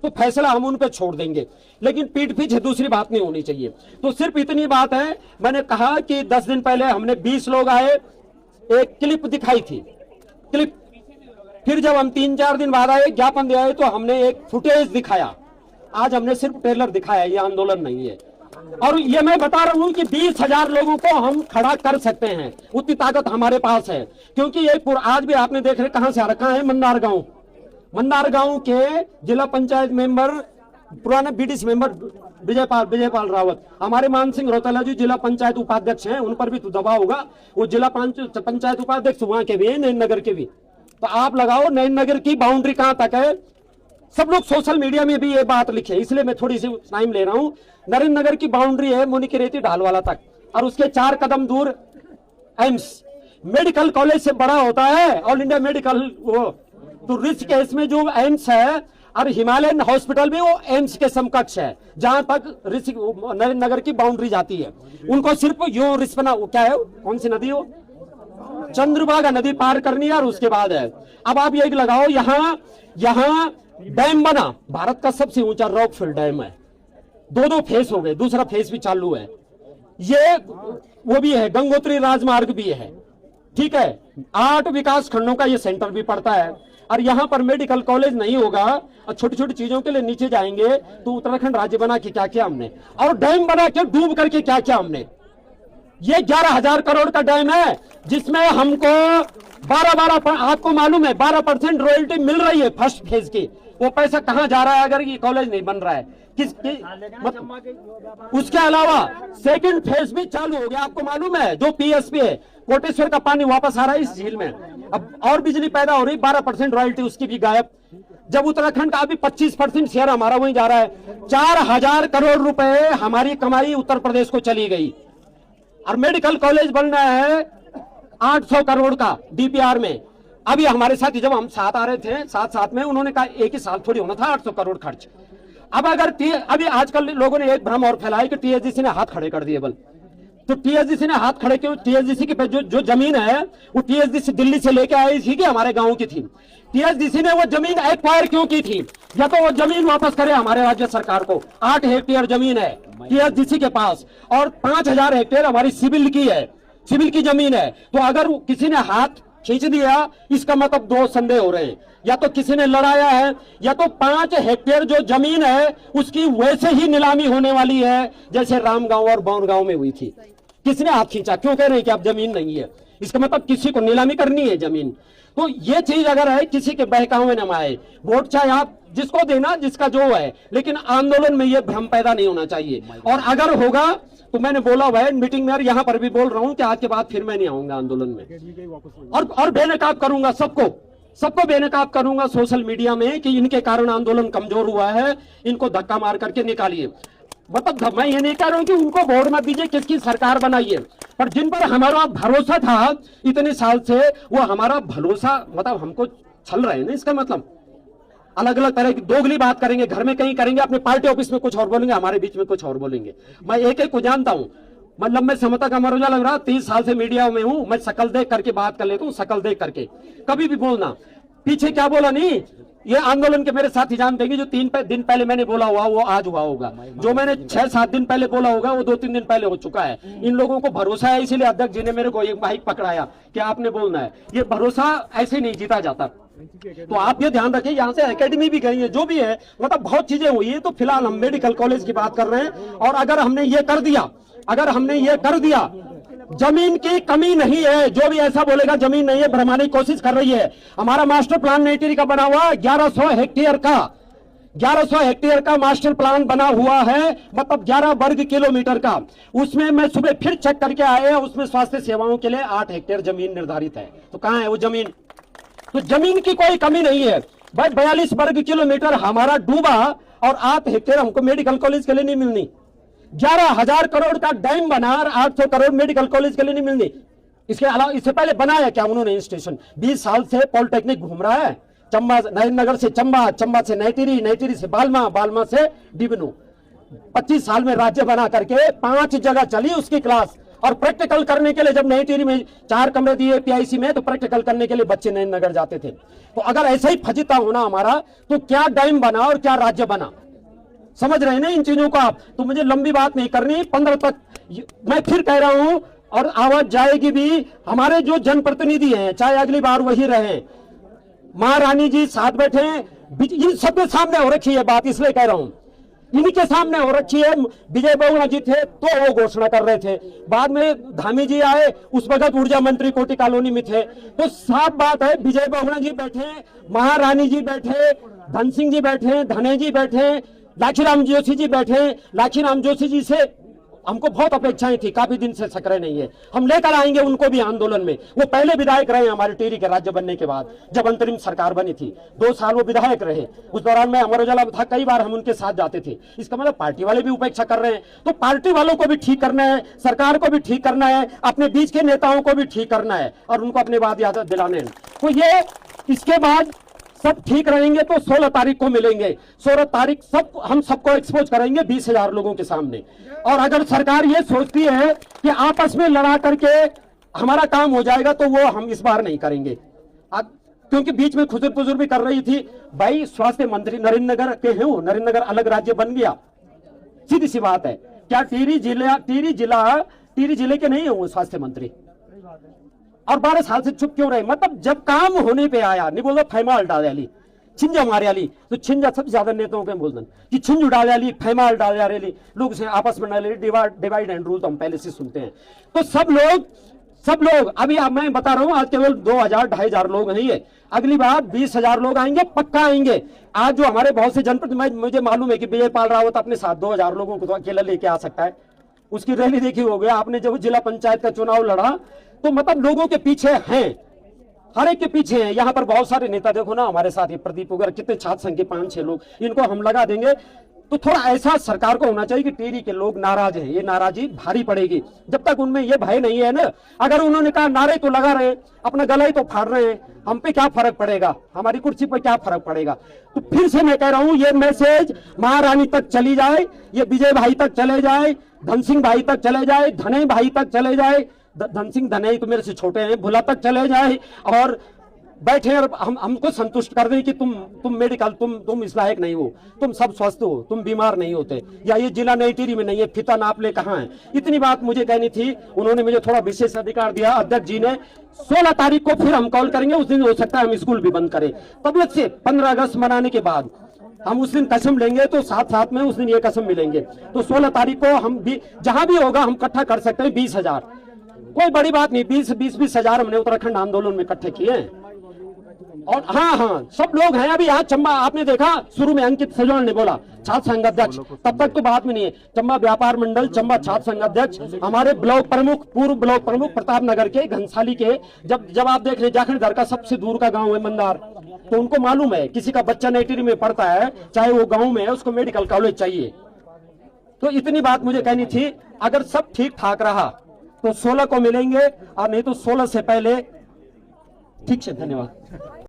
तो फैसला हम उन पे छोड़ देंगे, लेकिन पीठ पीछे दूसरी बात नहीं होनी चाहिए। तो सिर्फ इतनी बात है, मैंने कहा कि 10 दिन पहले हमने 20 लोग आए, एक क्लिप दिखाई थी, क्लिप। फिर जब हम 3-4 दिन बाद आए, ज्ञापन दे आए, तो हमने एक फुटेज दिखाया। आज हमने सिर्फ ट्रेलर दिखाया, ये आंदोलन नहीं है। और ये मैं बता रहा हूं कि 20,000 लोगों को हम खड़ा कर सकते हैं, उतनी ताकत हमारे पास है। क्योंकि ये आज भी आपने देख रहे कहां से आ रखा है, मंदार गांव के जिला पंचायत मेंबर, पुराने बीडीसी मेंबर विजयपाल रावत, हमारे मान सिंह रौतेला जी जिला पंचायत उपाध्यक्ष हैं, उन पर भी तो दबाव होगा। वो जिला पंचायत उपाध्यक्ष वहां के भी है, नैन नगर के भी। तो आप लगाओ नैन नगर की बाउंड्री कहां तक है। सब लोग सोशल मीडिया में भी ये बात लिखे, इसलिए मैं थोड़ी सी टाइम ले रहा हूं। नरेंद्र नगर की बाउंड्री है मुनिकीरेती ढालवाला तक, और उसके 4 कदम दूर एम्स। मेडिकल कॉलेज से बड़ा होता है ऑल इंडिया मेडिकल वो, तो ऋषिकेश में जो एम्स है और हिमालयन हॉस्पिटल भी वो एम्स के समकक्ष है, जहां तक नरेंद्र नगर की बाउंड्री जाती है। उनको सिर्फ यो रिस्पना क्या है, कौन सी नदी हो, चंद्रभागा नदी पार करनी है, और उसके बाद है। अब आप ये लगाओ, यहाँ डैम बना, भारत का सबसे ऊंचा रॉकफिल डैम है, 2 फेस हो गए, दूसरा फेस भी चालू है। ये वो भी है, गंगोत्री राजमार्ग भी है, ठीक है। 8 विकास खंडों का ये सेंटर भी पड़ता है। और यहाँ पर मेडिकल कॉलेज नहीं होगा, और छोटी छोटी चीजों के लिए नीचे जाएंगे तो उत्तराखंड राज्य बना के क्या किया हमने, और डैम बना के डूब करके क्या किया हमने। ये 11,000 करोड़ का डैम है, जिसमें हमको 12 आपको मालूम है 12% रॉयल्टी मिल रही है फर्स्ट फेज की। वो पैसा कहां जा रहा है अगर ये कॉलेज नहीं बन रहा है, उसके अलावा सेकंड फेज भी चालू हो गया, आपको मालूम है, जो पीएसपी है, कोटेश्वर का पानी वापस आ रहा है इस झील में। अब और बिजली पैदा हो रही, 12% रॉयल्टी उसकी भी गायब। जब उत्तराखंड का अभी 25% शेयर हमारा वहीं जा रहा है। 4,000 करोड़ रुपए हमारी कमाई उत्तर प्रदेश को चली गई। और मेडिकल कॉलेज बन रहा है 800 करोड़ का डीपीआर में। अभी हमारे साथ जब हम साथ आ रहे थे, साथ में उन्होंने कहा एक ही साल थोड़ी होना था 800 करोड़ खर्च। अब अगर अभी आजकल लोगों ने एक भ्रम और फैलाया कि टीएचडीसी ने हाथ खड़े कर दिए। बल तो टीएचडीसी ने हाथ खड़े क्यों, टीएचडीसी की जो जमीन है वो टीएचडीसी दिल्ली से लेके आई थी कि हमारे गांव की थी। टीएचडीसी ने वो जमीन एक्वायर क्यों की थी, या तो वो जमीन वापस करे हमारे राज्य सरकार को। 8 हेक्टेयर जमीन है टीएचडीसी के पास, और 5,000 हेक्टेयर हमारी सिविल की है, सिविल की जमीन है। तो अगर किसी ने हाथ खींच दिया, इसका मतलब 2 संदेह हो रहे हैं, या तो किसी ने लड़ाया है, या तो 5 हेक्टेयर जो जमीन है उसकी वैसे ही नीलामी होने वाली है जैसे रामगांव और बौनगांव में हुई थी। किसने हाथ खींचा, क्यों कह रहे हैं कि अब जमीन नहीं है, इसका मतलब किसी को नीलामी करनी है जमीन। तो ये चीज अगर है, किसी के बहकावे न आए, वोट चाहे आप जिसको देना, जिसका जो है, लेकिन आंदोलन में यह भ्रम पैदा नहीं होना चाहिए। और अगर होगा तो मैंने बोला हुआ है मीटिंग में, और यहां पर भी बोल रहा हूं कि आज के बाद फिर मैं नहीं आऊंगा आंदोलन में, और बेनकाब करूंगा सबको बेनकाब करूंगा सोशल मीडिया में कि इनके कारण आंदोलन कमजोर हुआ है, इनको धक्का मार करके निकालिए। मतलब मैं ये नहीं कह रहा हूं कि उनको वोट मत दीजिए, किसकी सरकार बनाइए, पर जिन पर हमारा भरोसा था इतने साल से, वो हमारा भरोसा मतलब हमको छल रहे हैं ना। इसका मतलब अलग अलग तरह की दोगली बात करेंगे, घर में कहीं करेंगे, अपने पार्टी ऑफिस में कुछ और बोलेंगे, हमारे बीच में कुछ और बोलेंगे। मैं एक को जानता हूं, मतलब मैं समता का मरोजा लग रहा, 30 साल से मीडिया में हूं, मैं शकल देख करके बात कर लेता हूं, शकल देख करके कभी भी बोलना। पीछे क्या बोला नहीं, ये आंदोलन के मेरे साथी जान देंगे, जो 3 दिन पहले मैंने बोला हुआ वो आज हुआ होगा, जो मैंने 6-7 दिन पहले बोला होगा वो 2-3 दिन पहले हो चुका है। इन लोगों को भरोसा है, इसीलिए अध्यक्ष जी ने मेरे को एक माइक पकड़ाया कि आपने बोलना है। ये भरोसा ऐसे नहीं जीता जाता। तो आप ये ध्यान रखिए, यहाँ से एकेडमी भी गई है, जो भी है, मतलब बहुत चीजें हुई है। तो फिलहाल हम मेडिकल कॉलेज की बात कर रहे हैं, और अगर हमने ये कर दिया, जमीन की कमी नहीं है। जो भी ऐसा बोलेगा जमीन नहीं है, भरमाने की कोशिश कर रही है। हमारा मास्टर प्लान नेटिरी का बना हुआ 1100 हेक्टेयर का मास्टर प्लान बना हुआ है, मतलब 11 वर्ग किलोमीटर का। उसमें मैं सुबह फिर चेक करके आए, उसमें स्वास्थ्य सेवाओं के लिए 8 हेक्टेयर जमीन निर्धारित है। तो कहां है वो जमीन? तो जमीन की कोई कमी नहीं है भाई। 42 वर्ग किलोमीटर हमारा डूबा, और 8 हेक्टेयर हमको मेडिकल कॉलेज के लिए नहीं मिलनी। 11,000 करोड़ का डैम बना, 800 करोड़ मेडिकल कॉलेज के लिए नहीं मिलनी। इसके अलावा इससे पहले बनाया क्या उन्होंने स्टेशन? 20 साल से पॉलिटेक्निक घूम रहा है, चंबा, नरेंद्रनगर से चंबा, चंबा से नैतिरी, नैतिरी से बालमा, बालमा से डिबनू। 25 साल में राज्य बना करके 5 जगह चली उसकी क्लास, और प्रैक्टिकल करने के लिए जब नई टिहरी में 4 कमरे दिए पीआईसी में, तो प्रैक्टिकल करने के लिए बच्चे नई नगर जाते थे। तो अगर ऐसा ही फजीता होना हमारा, तो क्या डैम बना और क्या राज्य बना? समझ रहे हैं ना इन चीजों को आप? तो मुझे लंबी बात नहीं करनी, 15 तक मैं फिर कह रहा हूं, और आवाज जाएगी भी। हमारे जो जनप्रतिनिधि हैं, चाहे अगली बार वही रहे, महारानी जी साथ बैठे हैं, इन सबके सामने हो रखी है बात, इसलिए कह रहा हूं, इनके सामने हो रखी है। विजय बहुगुणा जी थे तो वो घोषणा कर रहे थे, बाद में धामी जी आए, उस वक्त ऊर्जा मंत्री कोटी कॉलोनी में थे। तो साफ बात है, विजय बहुगुणा जी बैठे, महारानी जी बैठे, धन सिंह जी बैठे, धने जी बैठे, लाखीराम जोशी जी बैठे। लाखीराम जोशी जी से हमको बहुत अपेक्षाएं थी, काफी दिन से सक्रिय नहीं है, हम लेकर आएंगे उनको भी आंदोलन में। वो पहले विधायक रहे हमारे टिहरी के राज्य बनने के बाद, जब अंतरिम सरकार बनी थी 2 साल वो विधायक रहे। उस दौरान मैं अमर उजाला था, कई बार हम उनके साथ जाते थे। इसका मतलब पार्टी वाले भी उपेक्षा कर रहे हैं, तो पार्टी वालों को भी ठीक करना है, सरकार को भी ठीक करना है, अपने बीच के नेताओं को भी ठीक करना है, और उनको अपनी बात याद दिलाने हैं। तो ये इसके बाद सब ठीक रहेंगे तो 16 तारीख को मिलेंगे। 16 तारीख हम सबको एक्सपोज करेंगे 20,000 लोगों के सामने। और अगर सरकार ये सोचती है कि आपस में लड़ा करके हमारा काम हो जाएगा, तो वो हम इस बार नहीं करेंगे। क्योंकि बीच में खुजर पुजर भी कर रही थी, भाई स्वास्थ्य मंत्री नरेंद्र नगर के हैं, वो नरेंद्र नगर अलग राज्य बन गया, सीधी सी बात है। क्या टिहरी जिले के नहीं है वो स्वास्थ्य मंत्री? और 12 साल से चुप क्यों रहे? मतलब जब काम होने पे आया, नहीं बोल फैमा उल्टा रैली, छिंजा मारे वाली, तो छिंजा सबसे ज्यादा नेताओं के बोलते कि छिंज उड़ा रैली, फैमा उल्टा रैली, लोग से आपस में डिवाइड एंड रूल तो हम पहले से सुनते हैं। तो सब लोग अभी अब मैं बता रहा हूं, आज केवल 2,000-2,500 लोग हैं ये, अगली बार 20,000 लोग आएंगे, पक्का आएंगे। आज जो हमारे बहुत से जनप्रतिनिधि, मुझे मालूम है कि विजय पाल रावत अपने साथ 2,000 लोगों को तो अकेला लेके आ सकता है, उसकी रैली देखी हो गया आपने। जब जिला पंचायत का चुनाव लड़ा, तो मतलब लोगों के पीछे हैं, हर एक के पीछे हैं। यहाँ पर बहुत सारे नेता देखो ना हमारे साथ, ये प्रदीप वगैरह, कितने छात्र संघ के 5-6 लोग, इनको हम लगा देंगे। तो थोड़ा ऐसा सरकार को होना चाहिए कि टिहरी के लोग नाराज हैं, ये नाराजी भारी पड़ेगी। जब तक उनमें ये भय नहीं है ना, अगर उन्होंने कहा नारे तो लगा रहे, अपना गला ही तो फाड़ रहे हैं, हम पे क्या फर्क पड़ेगा, हमारी कुर्सी पर क्या फर्क पड़ेगा। तो फिर से मैं कह रहा हूं, ये मैसेज महारानी तक चली जाए, ये विजय भाई तक चले जाए, धन सिंह भाई तक चले जाए, धने भाई तक चले जाए, धन सिंह धने तो मेरे से छोटे हैं, भुला तक चले जाए, और बैठे और हमको संतुष्ट कर दें कि तुम मेडिकल, तुम इस लायक नहीं हो, तुम सब स्वस्थ हो, तुम बीमार नहीं होते, या ये जिला नई टिहरी में नहीं है, फिता नाप ले कहाँ है। इतनी बात मुझे कहनी थी, उन्होंने मुझे थोड़ा विशेष अधिकार दिया अध्यक्ष जी ने। 16 तारीख को फिर हम कॉल करेंगे, उस दिन हो सकता है हम स्कूल भी बंद करें। तबियत से 15 अगस्त मनाने के बाद हम उस दिन कसम लेंगे, तो साथ में उस दिन ये कसम मिलेंगे। तो 16 तारीख को हम भी जहां भी होगा हम इकट्ठा कर सकते हैं 20,000, कोई बड़ी बात नहीं। 20,000 हमने उत्तराखंड आंदोलन में इकट्ठे किए हैं। और हाँ, सब लोग हैं। अभी यहाँ चंबा आपने देखा, शुरू में अंकित सजवान ने बोला छात्र संघ अध्यक्ष, तब तक तो बात में नहीं है। चंबा व्यापार मंडल, चंबा छात्र संघ अध्यक्ष, हमारे ब्लॉक प्रमुख, पूर्व ब्लॉक प्रमुख प्रताप नगर के, घनसाली के, जब आप देख रहे जाखड़दर का सबसे दूर का गांव है मंदार, तो उनको मालूम है किसी का बच्चा नई टिहरी में पढ़ता है, चाहे वो गाँव में है, उसको मेडिकल कॉलेज चाहिए। तो इतनी बात मुझे कहनी थी। अगर सब ठीक ठाक रहा तो 16 को मिलेंगे, और नहीं तो 16 से पहले। ठीक है, धन्यवाद।